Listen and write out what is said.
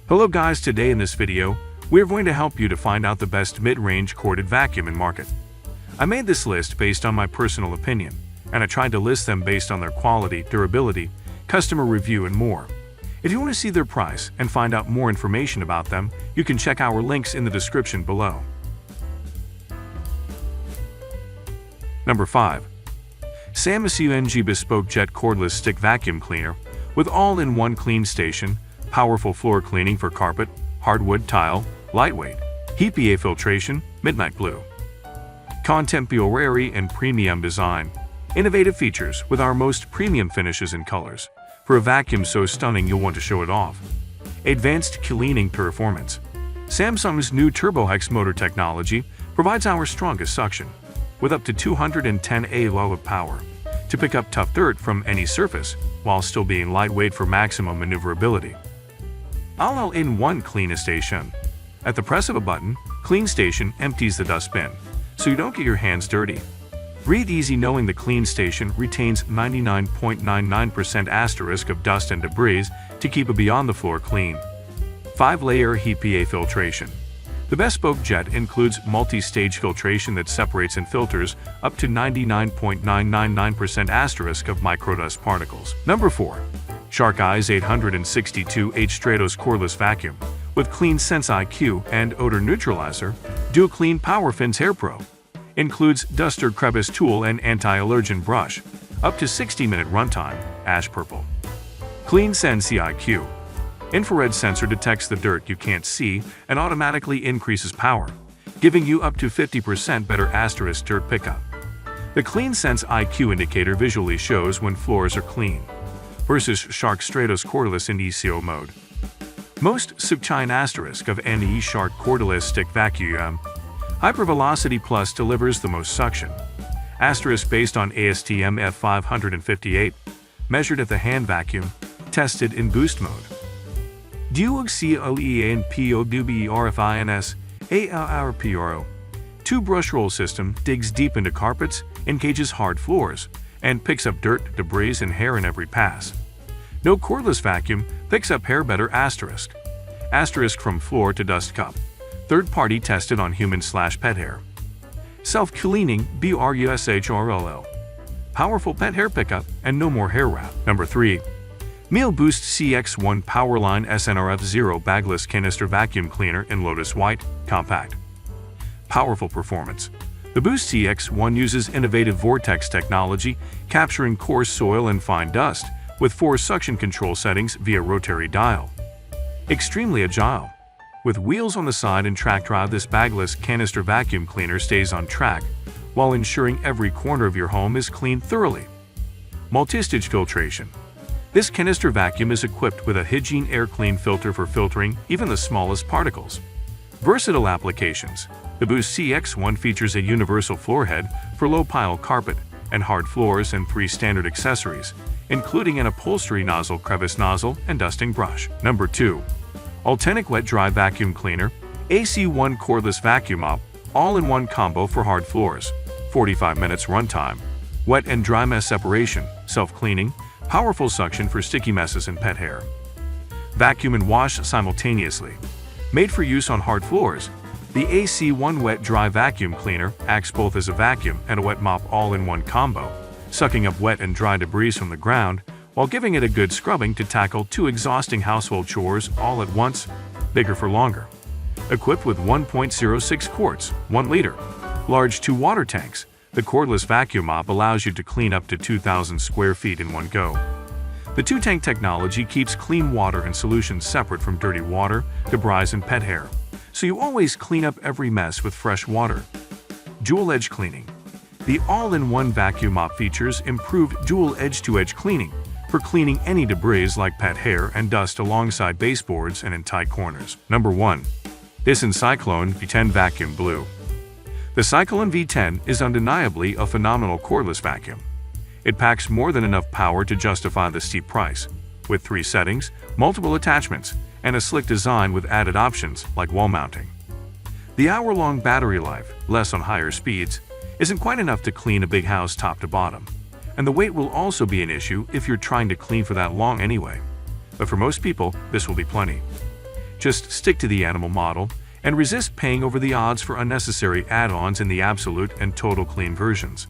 Hello guys, today in this video, we're going to help you to find out the best mid-range corded vacuum in market. I made this list based on my personal opinion, and I tried to list them based on their quality, durability, customer review, and more. If you want to see their price and find out more information about them, you can check our links in the description below. Number 5. SAMSUNG Bespoke Jet Cordless Stick Vacuum Cleaner with all-in-one clean station, powerful floor cleaning for carpet, hardwood, tile, lightweight, HEPA filtration, midnight blue. Contemporary and premium design. Innovative features with our most premium finishes and colors. For a vacuum so stunning you'll want to show it off. Advanced cleaning performance. Samsung's new TurboHex motor technology provides our strongest suction, with up to 210 AW of power, to pick up tough dirt from any surface while still being lightweight for maximum maneuverability. All-in-one Clean Station. At the press of a button, Clean Station empties the dustbin, so you don't get your hands dirty. Breathe easy knowing the Clean Station retains 99.99% asterisk of dust and debris to keep it beyond the floor clean. 5-layer HEPA filtration. The Bespoke Jet includes multi-stage filtration that separates and filters up to 99.999% asterisk of microdust particles. Number 4. Shark Eyes 862H Stratos Cordless Vacuum with Clean Sense IQ and Odor Neutralizer, Dual Clean Power Fins Hair Pro. Includes duster crevice tool and anti-allergen brush. Up to 60-minute runtime, ash purple. Clean Sense IQ. Infrared sensor detects the dirt you can't see and automatically increases power, giving you up to 50% better asterisk dirt pickup. The Clean Sense IQ indicator visually shows when floors are clean, versus Shark Stratos Cordless in ECO mode. Most subchine asterisk of NE Shark Cordless Stick Vacuum. Hypervelocity Plus delivers the most suction. Asterisk based on ASTM F558, measured at the hand vacuum, tested in boost mode. DUXCOLEANPOWBERFINS ARPRO. Two-brush roll system digs deep into carpets, engages hard floors, and picks up dirt, debris, and hair in every pass. No cordless vacuum picks up hair better asterisk. Asterisk from floor to dust cup. Third-party tested on human/pet hair. Self-cleaning BRUSHRLL. Powerful pet hair pickup and no more hair wrap. Number 3. Meal Boost CX1 PowerLine SNRF0 Bagless Canister Vacuum Cleaner in Lotus White, Compact. Powerful performance. The Boost CX1 uses innovative vortex technology, capturing coarse soil and fine dust, with 4 suction control settings via rotary dial. Extremely agile. With wheels on the side and track drive, this bagless canister vacuum cleaner stays on track, while ensuring every corner of your home is cleaned thoroughly. Multi-stage filtration. This canister vacuum is equipped with a hygiene air clean filter for filtering even the smallest particles. Versatile applications. The Boost CX1 features a universal floor head for low-pile carpet and hard floors and 3 standard accessories, including an upholstery nozzle, crevice nozzle, and dusting brush. Number 2. Ultenic Wet Dry Vacuum Cleaner AC1 Cordless Vacuum Mop, all-in-one combo for hard floors. 45 minutes runtime. Wet and dry mess separation, self-cleaning, powerful suction for sticky messes and pet hair. Vacuum and wash simultaneously. Made for use on hard floors, the AC1 Wet Dry Vacuum Cleaner acts both as a vacuum and a wet mop all-in-one combo, sucking up wet and dry debris from the ground while giving it a good scrubbing to tackle 2 exhausting household chores all at once, bigger for longer. Equipped with 1.06 quarts, 1 liter, large 2 water tanks, the cordless vacuum mop allows you to clean up to 2,000 square feet in one go. The 2-tank technology keeps clean water and solutions separate from dirty water, debris, and pet hair, so you always clean up every mess with fresh water. Dual edge cleaning. The all-in-one vacuum mop features improved dual edge-to-edge cleaning for cleaning any debris like pet hair and dust alongside baseboards and in tight corners. Number 1. Dyson Cyclone V10 Vacuum Blue. The Cyclone V10 is undeniably a phenomenal cordless vacuum. It packs more than enough power to justify the steep price, with 3 settings, multiple attachments, and a slick design with added options like wall mounting. The hour-long battery life, less on higher speeds, isn't quite enough to clean a big house top to bottom, and the weight will also be an issue if you're trying to clean for that long anyway. But for most people, this will be plenty. Just stick to the animal model and resist paying over the odds for unnecessary add-ons in the absolute and total clean versions.